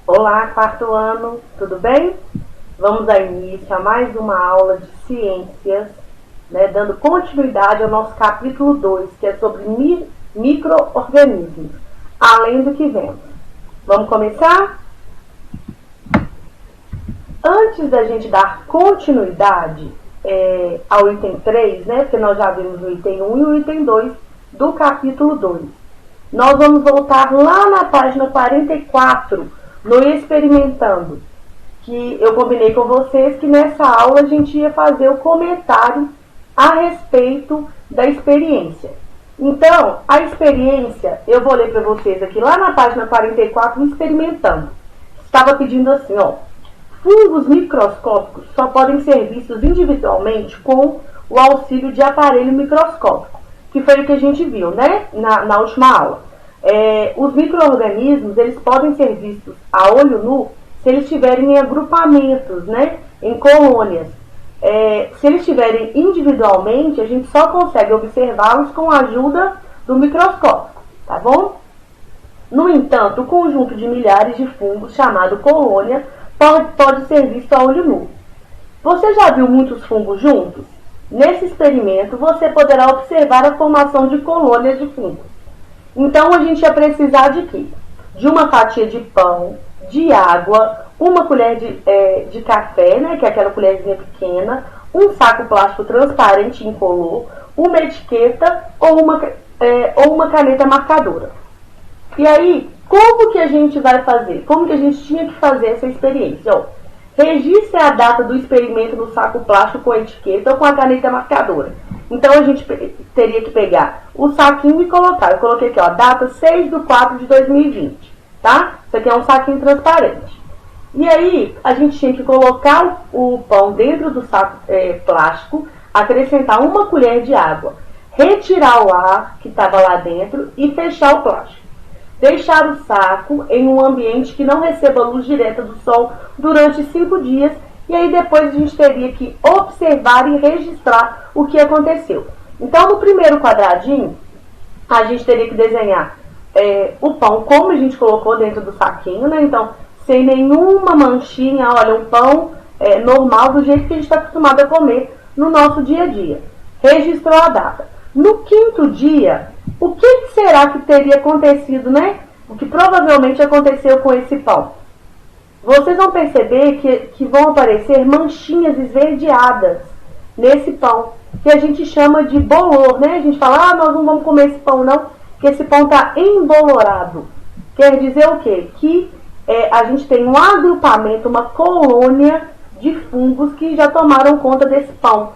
Olá, quarto ano, tudo bem? Vamos dar início a mais uma aula de ciências, dando continuidade ao nosso capítulo 2, que é sobre micro-organismos, além do que vemos. Vamos começar? Antes da gente dar continuidade ao item 3, porque nós já vimos o item 1 e o item 2 do capítulo 2, nós vamos voltar lá na página 44, no Experimentando, que eu combinei com vocês que nessa aula a gente ia fazer o comentário a respeito da experiência. Então, a experiência, eu vou ler para vocês aqui lá na página 44, Experimentando. Estava pedindo assim, fungos microscópicos só podem ser vistos individualmente com o auxílio de aparelho microscópico, que foi o que a gente viu, na última aula. Os micro-organismos, eles podem ser vistos a olho nu se eles estiverem em agrupamentos, em colônias. Se eles estiverem individualmente, a gente só consegue observá-los com a ajuda do microscópio, tá bom? No entanto, o conjunto de milhares de fungos, chamado colônia, pode ser visto a olho nu. Você já viu muitos fungos juntos? Nesse experimento, você poderá observar a formação de colônias de fungos. Então, a gente ia precisar de quê? De uma fatia de pão, de água, uma colher de café, que é aquela colherzinha pequena, um saco plástico transparente incolor, uma etiqueta ou uma caneta marcadora. E aí, como que a gente vai fazer? Como que a gente tinha que fazer essa experiência? Registre a data do experimento no saco plástico com a etiqueta ou com a caneta marcadora. Então, a gente teria que pegar o saquinho e colocar. Eu coloquei aqui, data 6/4/2020, tá? Isso aqui é um saquinho transparente. E aí, a gente tinha que colocar o pão dentro do saco plástico, acrescentar uma colher de água, retirar o ar que estava lá dentro e fechar o plástico. Deixar o saco em um ambiente que não receba luz direta do sol durante 5 dias. E aí depois a gente teria que observar e registrar o que aconteceu. Então, no primeiro quadradinho, a gente teria que desenhar o pão como a gente colocou dentro do saquinho, Então, sem nenhuma manchinha, olha, um pão normal, do jeito que a gente está acostumado a comer no nosso dia a dia. Registrou a data. No quinto dia, o que será que teria acontecido, O que provavelmente aconteceu com esse pão? Vocês vão perceber que vão aparecer manchinhas esverdeadas nesse pão, que a gente chama de bolor, A gente fala, nós não vamos comer esse pão não, que esse pão está embolorado. Quer dizer o quê? Que a gente tem um agrupamento, uma colônia de fungos que já tomaram conta desse pão,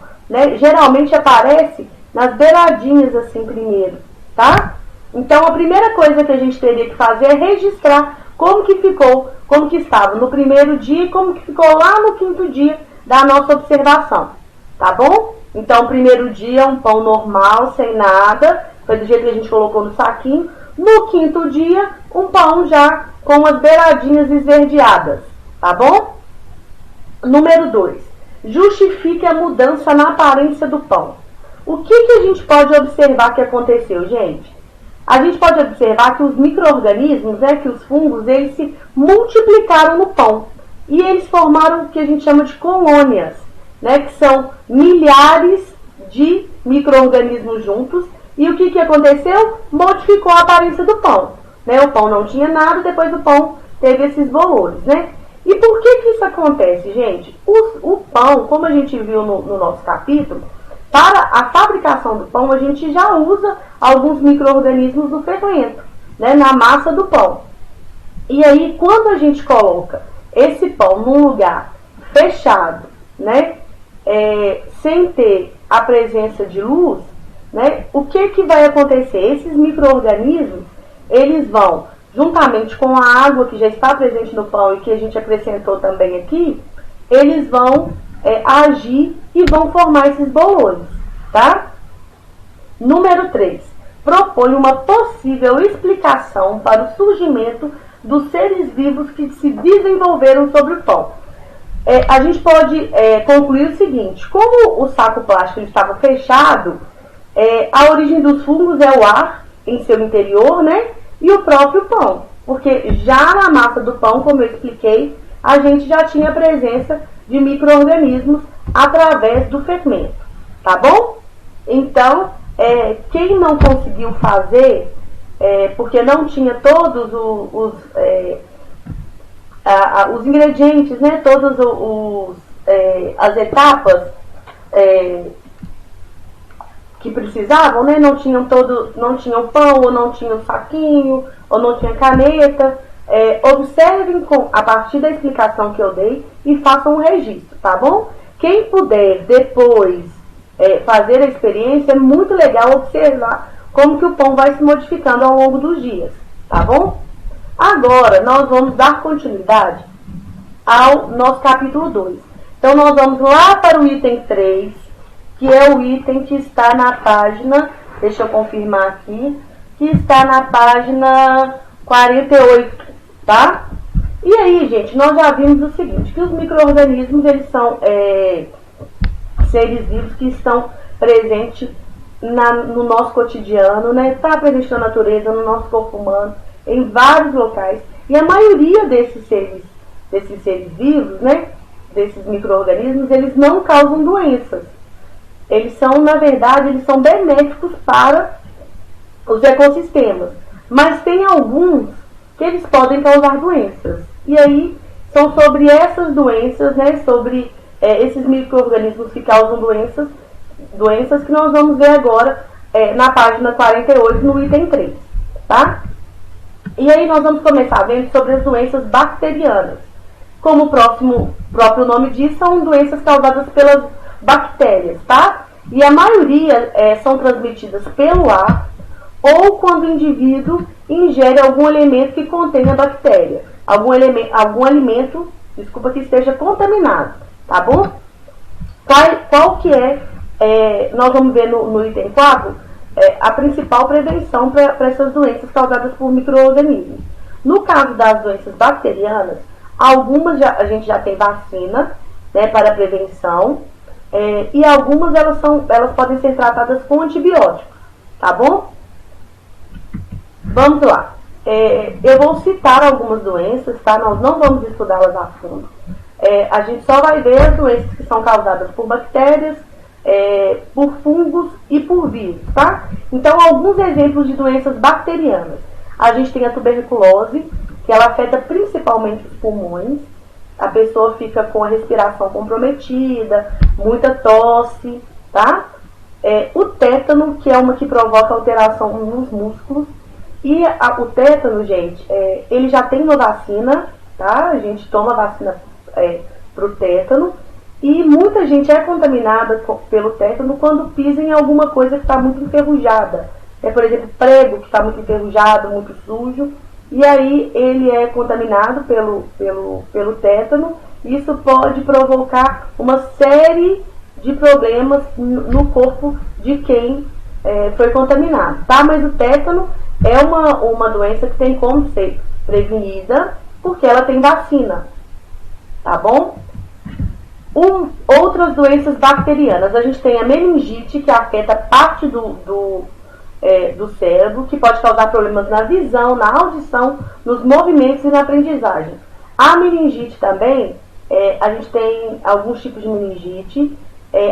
Geralmente aparece nas beiradinhas assim primeiro, tá? Então, a primeira coisa que a gente teria que fazer é registrar como que ficou, como que estava no primeiro dia e como que ficou lá no quinto dia da nossa observação, tá bom? Então, o primeiro dia, um pão normal, sem nada, foi do jeito que a gente colocou no saquinho. No quinto dia, um pão já com as beiradinhas esverdeadas, tá bom? Número 2. Justifique a mudança na aparência do pão. O que a gente pode observar que aconteceu, gente? A gente pode observar que os micro-organismos, que os fungos, eles se multiplicaram no pão. E eles formaram o que a gente chama de colônias, que são milhares de micro-organismos juntos. E o que aconteceu? Modificou a aparência do pão. O pão não tinha nada, depois o pão teve esses bolores, E por que isso acontece, gente? O pão, como a gente viu no nosso capítulo, para a fabricação do pão, a gente já usa alguns micro-organismos do fermento, na massa do pão. E aí, quando a gente coloca esse pão num lugar fechado, sem ter a presença de luz, o que vai acontecer? Esses micro-organismos, eles vão, juntamente com a água que já está presente no pão e que a gente acrescentou também aqui, eles vão agir e vão formar esses bolores, tá? Número 3. Propõe uma possível explicação para o surgimento dos seres vivos que se desenvolveram sobre o pão. A gente pode concluir o seguinte: como o saco plástico estava fechado, a origem dos fungos é o ar em seu interior, e o próprio pão. Porque já na massa do pão, como eu expliquei, a gente já tinha a presença de micro-organismos através do fermento, tá bom? Então, quem não conseguiu fazer, porque não tinha todos os ingredientes, né, todas as etapas que precisavam, né, não tinham pão, ou não tinham saquinho, ou não tinha caneta, observem a partir da explicação que eu dei e façam um registro, tá bom? Quem puder depois fazer a experiência, é muito legal observar como que o pão vai se modificando ao longo dos dias, tá bom? Agora, nós vamos dar continuidade ao nosso capítulo 2. Então, nós vamos lá para o item 3, que é o item que está na página, deixa eu confirmar aqui, que está na página 48, tá? E aí, gente, nós já vimos o seguinte, que os micro-organismos, eles são seres vivos que estão presentes no nosso cotidiano, né? Está presente na natureza, no nosso corpo humano, em vários locais. E a maioria desses seres vivos, né? Desses micro-organismos, eles não causam doenças. Eles são, na verdade, eles são benéficos para os ecossistemas. Mas tem alguns que eles podem causar doenças. E aí, são sobre essas doenças, né? Sobre esses micro-organismos que causam doenças que nós vamos ver agora na página 48, no item 3, tá? E aí nós vamos começar vendo sobre as doenças bacterianas. Como o próprio nome diz, são doenças causadas pelas bactérias, tá? E a maioria são transmitidas pelo ar ou quando o indivíduo ingere algum elemento que contenha bactéria. Algum alimento, desculpa, que esteja contaminado, tá bom? Qual que nós vamos ver no item 4, a principal prevenção para essas doenças causadas por micro-organismos. No caso das doenças bacterianas, algumas a gente já tem vacina, né, para prevenção, e algumas elas podem ser tratadas com antibióticos, tá bom? Vamos lá. Eu vou citar algumas doenças, tá? Nós não vamos estudá-las a fundo. A gente só vai ver as doenças que são causadas por bactérias, por fungos e por vírus, tá? Então, alguns exemplos de doenças bacterianas. A gente tem a tuberculose, que ela afeta principalmente os pulmões. A pessoa fica com a respiração comprometida, muita tosse, tá? O tétano, que é uma que provoca alteração nos músculos. E o tétano, gente, ele já tem uma vacina, tá? A gente toma vacina para o tétano. E muita gente é contaminada pelo tétano quando pisa em alguma coisa que está muito enferrujada. Por exemplo, prego que está muito enferrujado, muito sujo. E aí ele é contaminado pelo tétano. Isso pode provocar uma série de problemas no corpo de quem foi contaminado, tá? Mas o tétano é uma doença que tem como ser prevenida porque ela tem vacina, tá bom? Outras doenças bacterianas. A gente tem a meningite, que afeta parte do cérebro, que pode causar problemas na visão, na audição, nos movimentos e na aprendizagem. A meningite também, a gente tem alguns tipos de meningite.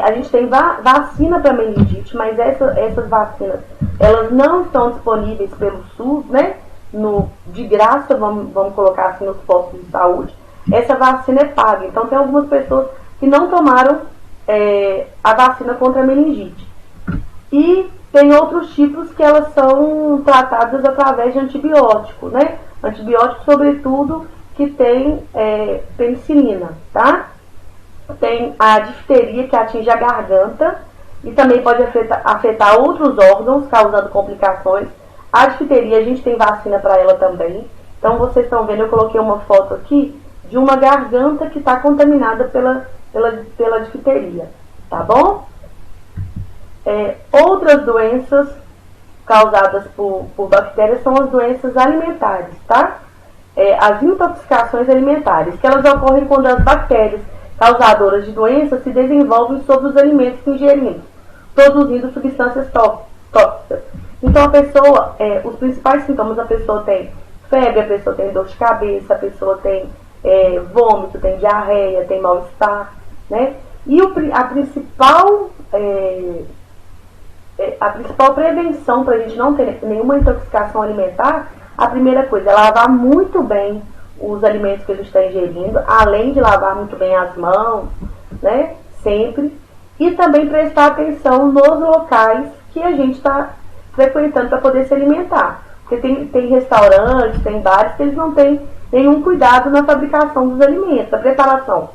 A gente tem vacina para meningite, mas essas vacinas, elas não estão disponíveis pelo SUS, né? De graça, vamos colocar assim, nos postos de saúde. Essa vacina é paga. Então, tem algumas pessoas que não tomaram a vacina contra a meningite. E tem outros tipos que elas são tratadas através de antibiótico, né? Antibiótico, sobretudo, que tem penicilina, tá? Tem a difteria, que atinge a garganta e também pode afetar outros órgãos, causando complicações. A difteria, a gente tem vacina para ela também. Então, vocês estão vendo, eu coloquei uma foto aqui de uma garganta que está contaminada pela difteria, tá bom? Outras doenças causadas por bactérias são as doenças alimentares, tá? As intoxicações alimentares, que elas ocorrem quando as bactérias causadoras de doenças se desenvolvem sobre os alimentos que ingerimos, produzindo substâncias tóxicas. Então, a pessoa, os principais sintomas, a pessoa tem febre, a pessoa tem dor de cabeça, a pessoa tem vômito, tem diarreia, tem mal-estar, né? E a principal prevenção para a gente não ter nenhuma intoxicação alimentar, a primeira coisa é lavar muito bem os alimentos que a gente está ingerindo, além de lavar muito bem as mãos, né? Sempre. E também prestar atenção nos locais que a gente está frequentando para poder se alimentar. Porque tem restaurantes, tem bares que eles não têm nenhum cuidado na fabricação dos alimentos, na preparação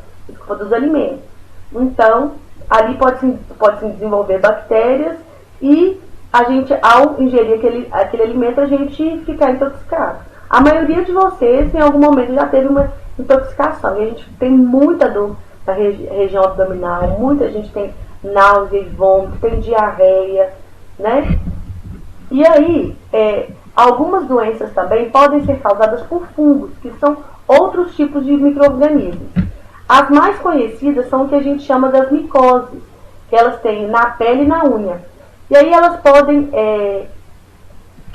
dos alimentos. Então, ali pode se desenvolver bactérias e a gente, ao ingerir aquele alimento, a gente ficar intoxicado. A maioria de vocês, em algum momento, já teve uma intoxicação. E a gente tem muita dor na região abdominal, muita gente tem náusea e vômito, tem diarreia, né? E aí, algumas doenças também podem ser causadas por fungos, que são outros tipos de micro-organismos. As mais conhecidas são o que a gente chama das micoses, que elas têm na pele e na unha. E aí elas podem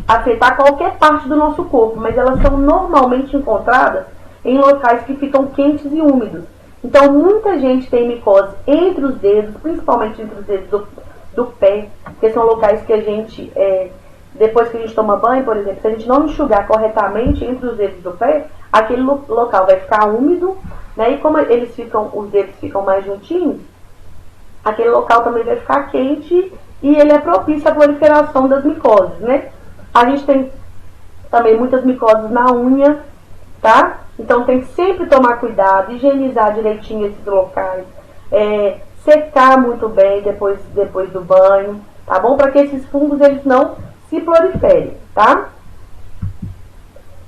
afetar qualquer parte do nosso corpo, mas elas são normalmente encontradas em locais que ficam quentes e úmidos. Então, muita gente tem micose entre os dedos, principalmente entre os dedos do pé, que são locais que a gente, depois que a gente toma banho, por exemplo, se a gente não enxugar corretamente entre os dedos do pé, aquele local vai ficar úmido, né? E como os dedos ficam mais juntinhos, aquele local também vai ficar quente e ele é propício à proliferação das micoses, né? A gente tem também muitas micoses na unha, tá? Então tem que sempre tomar cuidado, higienizar direitinho esses locais, secar muito bem depois do banho, tá bom? Para que esses fungos eles não se proliferem, tá?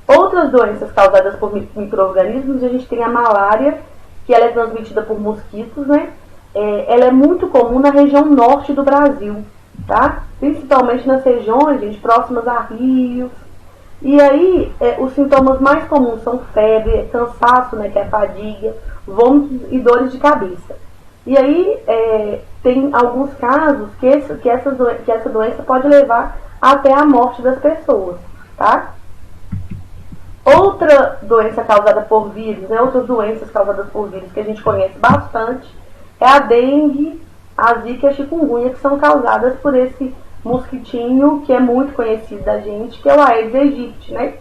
Outras doenças causadas por micro-organismos, a gente tem a malária, que ela é transmitida por mosquitos, né? Ela é muito comum na região norte do Brasil, tá? Principalmente nas regiões, gente, próximas a rios. E aí, os sintomas mais comuns são febre, cansaço, né, que é fadiga, vômitos e dores de cabeça. E aí, tem alguns casos que essa doença pode levar até a morte das pessoas, tá? Outra doença causada por vírus, né, outras doenças causadas por vírus que a gente conhece bastante, é a dengue, a zika e a chikungunya, que são causadas por esse mosquitinho que é muito conhecido da gente, que é o Aedes aegypti, né?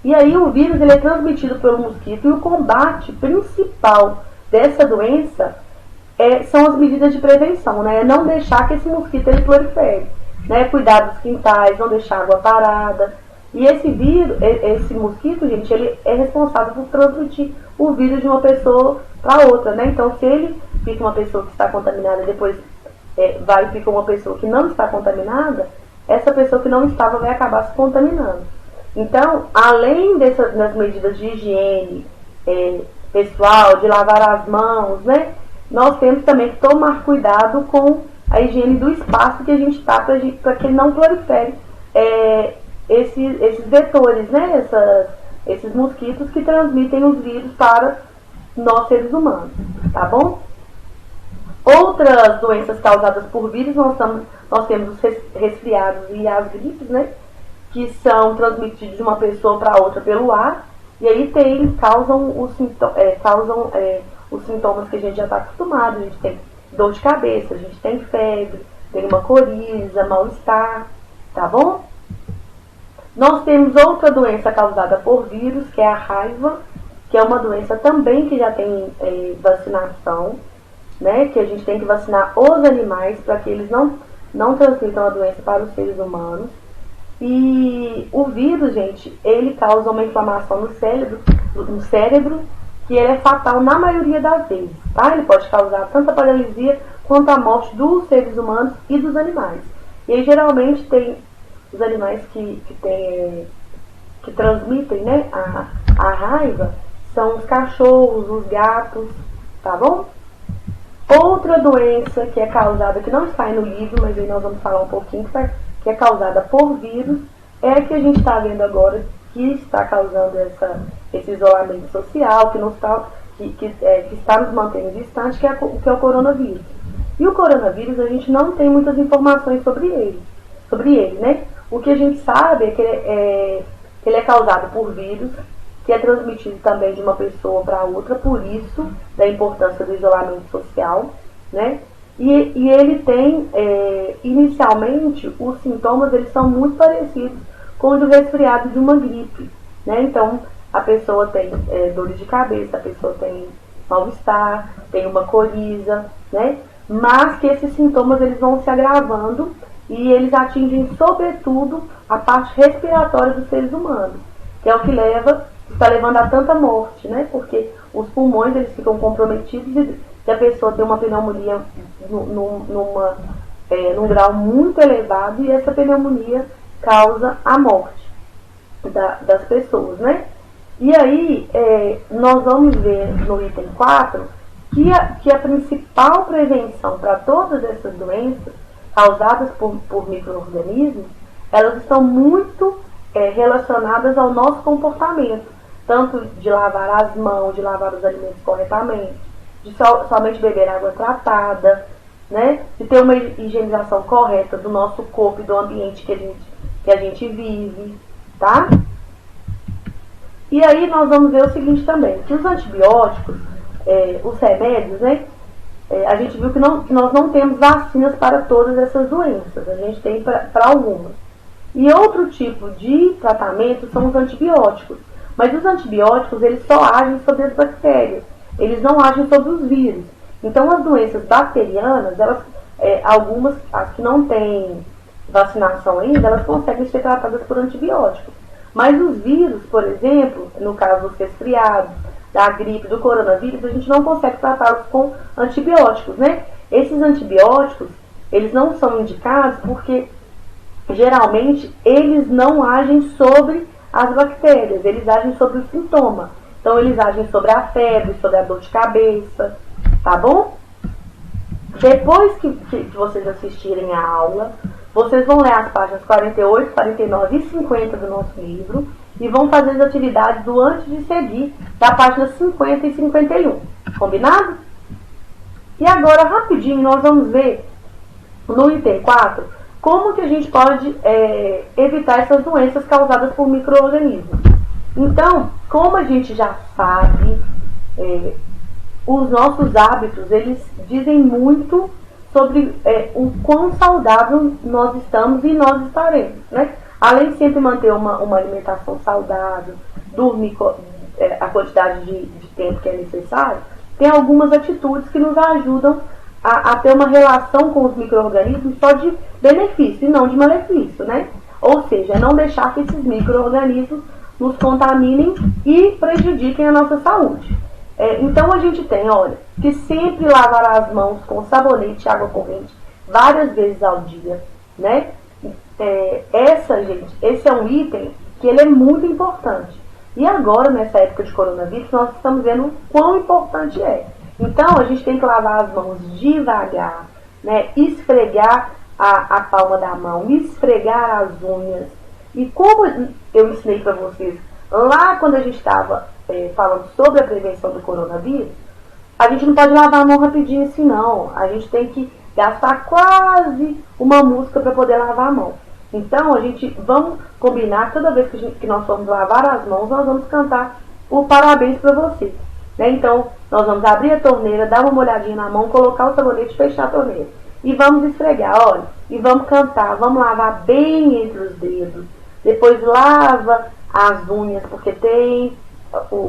E aí o vírus ele é transmitido pelo mosquito e o combate principal dessa doença são as medidas de prevenção, né? Não deixar que esse mosquito ele prolifere, né? Cuidar dos quintais, não deixar água parada. E esse mosquito, gente, ele é responsável por transmitir o vírus de uma pessoa para outra, né? Então, se ele fica uma pessoa que está contaminada e depois vai ficar uma pessoa que não está contaminada, essa pessoa que não estava vai acabar se contaminando. Então, além das medidas de higiene pessoal, de lavar as mãos, né? Nós temos também que tomar cuidado com a higiene do espaço que a gente está para que não prolifere esses vetores, né? Esses mosquitos que transmitem os vírus para nós seres humanos, tá bom? Outras doenças causadas por vírus, nós temos os resfriados e as gripes, né? Que são transmitidos de uma pessoa para outra pelo ar, e aí causam os sintomas que a gente já está acostumado. A gente tem dor de cabeça, a gente tem febre, tem uma coriza, mal-estar, tá bom? Nós temos outra doença causada por vírus, que é a raiva, que é uma doença também que já tem vacinação, né? Que a gente tem que vacinar os animais para que eles não transmitam a doença para os seres humanos. E o vírus, gente, ele causa uma inflamação no cérebro, que ele é fatal na maioria das vezes, tá? Ele pode causar tanto a paralisia quanto a morte dos seres humanos e dos animais. E aí, geralmente, tem os animais que transmitem, né, a raiva, são os cachorros, os gatos, tá bom? Outra doença que é causada, que não está aí no livro, mas aí nós vamos falar um pouquinho, que é causada por vírus, é a que a gente está vendo agora, que está causando esse isolamento social, que está nos mantendo distante, que é o coronavírus. E o coronavírus, a gente não tem muitas informações sobre ele, né? O que a gente sabe é que que ele é causado por vírus, que é transmitido também de uma pessoa para outra, por isso da importância do isolamento social, né? E ele tem, inicialmente, os sintomas eles são muito parecidos com o do resfriado de uma gripe, né? Então, a pessoa tem dores de cabeça, a pessoa tem mal-estar, tem uma coriza, né? Mas que esses sintomas eles vão se agravando e eles atingem, sobretudo, a parte respiratória dos seres humanos, que é o que está levando a tanta morte, né? Porque os pulmões eles ficam comprometidos e se a pessoa tem uma pneumonia num grau muito elevado, e essa pneumonia causa a morte das pessoas, né? E aí, nós vamos ver no item 4 que a principal prevenção para todas essas doenças causadas por micro-organismos, elas estão muito relacionadas ao nosso comportamento, tanto de lavar as mãos, de lavar os alimentos corretamente, de somente beber água tratada, né? De ter uma higienização correta do nosso corpo e do ambiente que a gente vive, tá? E aí nós vamos ver o seguinte também, que os antibióticos, os remédios, né? A gente viu que nós não temos vacinas para todas essas doenças, a gente tem para algumas. E outro tipo de tratamento são os antibióticos. Mas os antibióticos, eles só agem sobre as bactérias, eles não agem sobre os vírus. Então, as doenças bacterianas, algumas, as que não têm vacinação ainda, elas conseguem ser tratadas por antibióticos. Mas os vírus, por exemplo, no caso dos resfriados, da gripe, do coronavírus, a gente não consegue tratá-los com antibióticos, né? Esses antibióticos, eles não são indicados porque, geralmente, eles não agem sobre as bactérias, eles agem sobre o sintoma. Então, eles agem sobre a febre, sobre a dor de cabeça, tá bom? Depois que vocês assistirem a aula, vocês vão ler as páginas 48, 49 e 50 do nosso livro e vão fazer as atividades do antes de seguir, da página 50 e 51. Combinado? E agora, rapidinho, nós vamos ver no item 4 como que a gente pode evitar essas doenças causadas por micro-organismos. Então, como a gente já sabe, os nossos hábitos, eles dizem muito sobre o quão saudável nós estamos e nós estaremos, né? Além de sempre manter uma alimentação saudável, dormir a quantidade de tempo que é necessário, tem algumas atitudes que nos ajudam a ter uma relação com os micro-organismos só de benefício e não de malefício, né? Ou seja, não deixar que esses micro-organismos nos contaminem e prejudiquem a nossa saúde. Então a gente tem, olha, que sempre lavar as mãos com sabonete e água corrente várias vezes ao dia, né? Esse é um item que ele é muito importante. E agora, nessa época de coronavírus, nós estamos vendo o quão importante é. Então, a gente tem que lavar as mãos devagar, né? Esfregar a palma da mão, esfregar as unhas. E como eu ensinei para vocês lá quando a gente estava falando sobre a prevenção do coronavírus, a gente não pode lavar a mão rapidinho assim, não. A gente tem que gastar quase uma música para poder lavar a mão. Então, vamos combinar, toda vez que nós formos lavar as mãos, nós vamos cantar o parabéns para você. Né? Então, nós vamos abrir a torneira, dar uma molhadinha na mão, colocar o sabonete e fechar a torneira. E vamos esfregar, olha, e vamos cantar, vamos lavar bem entre os dedos. Depois lava as unhas, porque tem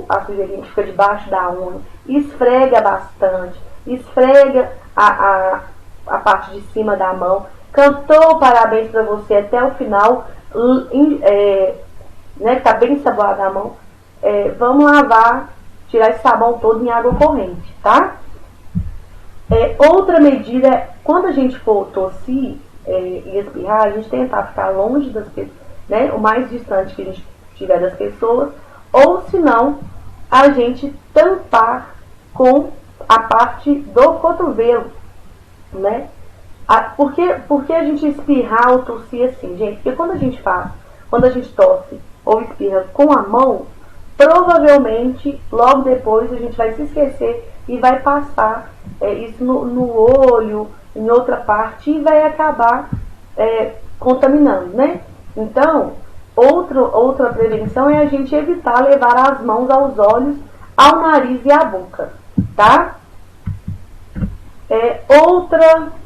a sujeirinha que fica debaixo da unha. Esfrega bastante, esfrega a parte de cima da mão. Cantou parabéns para você até o final, né, que tá bem ensaboada a mão. Vamos lavar, tirar esse sabão todo em água corrente, tá? Outra medida é, quando a gente for tossir e espirrar, a gente tentar ficar longe das pessoas, né, o mais distante que a gente tiver das pessoas, ou se não, a gente tampar com a parte do cotovelo, né? Por que a gente espirrar ou tossir assim, gente? Porque quando a gente tosse ou espirra com a mão, provavelmente, logo depois, a gente vai se esquecer e vai passar isso no olho, em outra parte, e vai acabar contaminando, né? Então, outra prevenção é a gente evitar levar as mãos aos olhos, ao nariz e à boca, tá?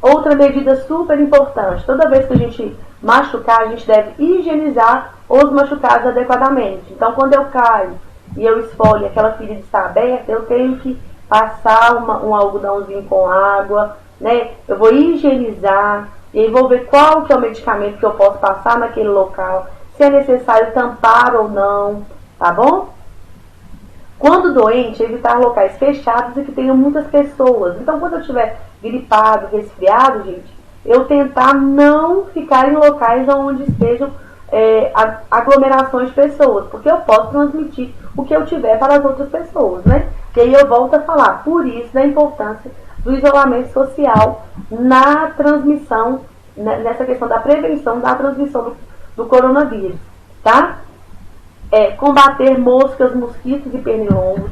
Outra medida super importante, toda vez que a gente machucar, a gente deve higienizar os machucados adequadamente. Então, quando eu caio e eu esfolho, aquela ferida está aberta, eu tenho que passar um algodãozinho com água, né? Eu vou higienizar e aí vou ver qual que é o medicamento que eu posso passar naquele local, se é necessário tampar ou não, tá bom? Quando doente, evitar locais fechados e que tenham muitas pessoas. Então, quando eu estiver gripado, resfriado, gente, eu tentar não ficar em locais onde estejam aglomerações de pessoas, porque eu posso transmitir o que eu tiver para as outras pessoas, né? E aí eu volto a falar, por isso, da importância do isolamento social na transmissão, nessa questão da prevenção da transmissão do coronavírus, tá? Combater moscas, mosquitos e pernilongos.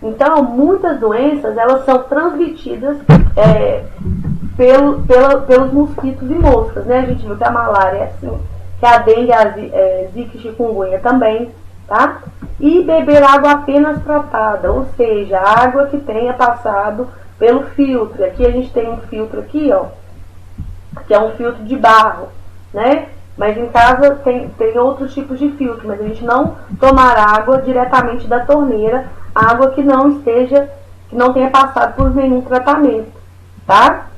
Então, muitas doenças, elas são transmitidas pelos mosquitos e moscas, né? A gente viu que a malária é assim, que a dengue, a zika e chikungunya também, tá? E beber água apenas tratada, ou seja, água que tenha passado pelo filtro. Aqui a gente tem um filtro aqui, ó, que é um filtro de barro, né? Mas em casa tem outros tipos de filtro, mas a gente não tomar água diretamente da torneira, água que não tenha passado por nenhum tratamento, tá?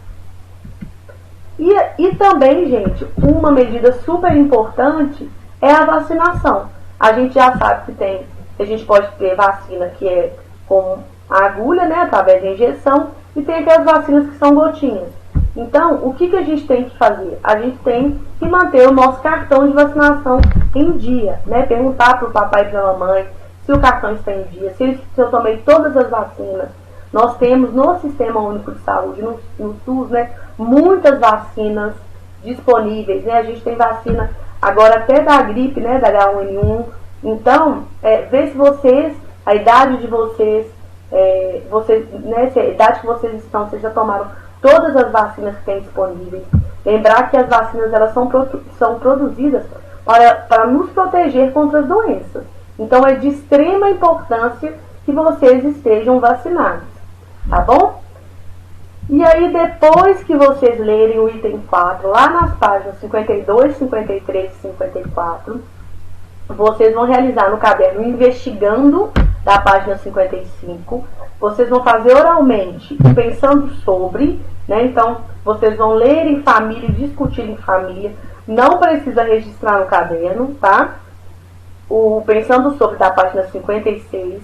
E também, gente, uma medida super importante é a vacinação. A gente já sabe que a gente pode ter vacina que é com a agulha, né, através da injeção, e tem aquelas vacinas que são gotinhas. Então, o que a gente tem que fazer? A gente tem que manter o nosso cartão de vacinação em dia, né? Perguntar para o papai e para a mamãe se o cartão está em dia, se eu tomei todas as vacinas. Nós temos no Sistema Único de Saúde, no SUS, né, muitas vacinas disponíveis, né? A gente tem vacina agora até da gripe, né, da H1N1. Então, ver se a idade de vocês, né, se a idade que vocês estão, vocês já tomaram todas as vacinas que tem disponíveis. Lembrar que as vacinas, elas são produzidas para nos proteger contra as doenças. Então, é de extrema importância que vocês estejam vacinados, tá bom? E aí, depois que vocês lerem o item 4, lá nas páginas 52, 53 e 54, vocês vão realizar no caderno Investigando, da página 55. Vocês vão fazer oralmente, pensando sobre, né? Então, vocês vão ler em família e discutir em família. Não precisa registrar no caderno, tá? O Pensando Sobre, da página 56.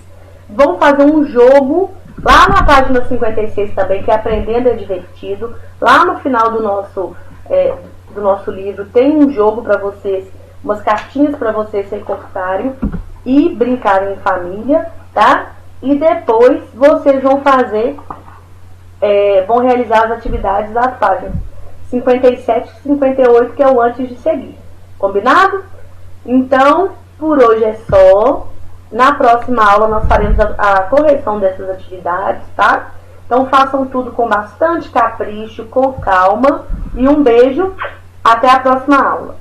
Vão fazer um jogo lá na página 56 também, que é Aprendendo é Divertido. Lá no final do nosso livro tem um jogo para vocês, umas cartinhas para vocês recortarem e brincarem em família, tá? E depois vocês vão vão realizar as atividades das páginas 57 e 58, que é o antes de seguir. Combinado? Então, por hoje é só. Na próxima aula nós faremos a correção dessas atividades, tá? Então façam tudo com bastante capricho, com calma. E um beijo. Até a próxima aula.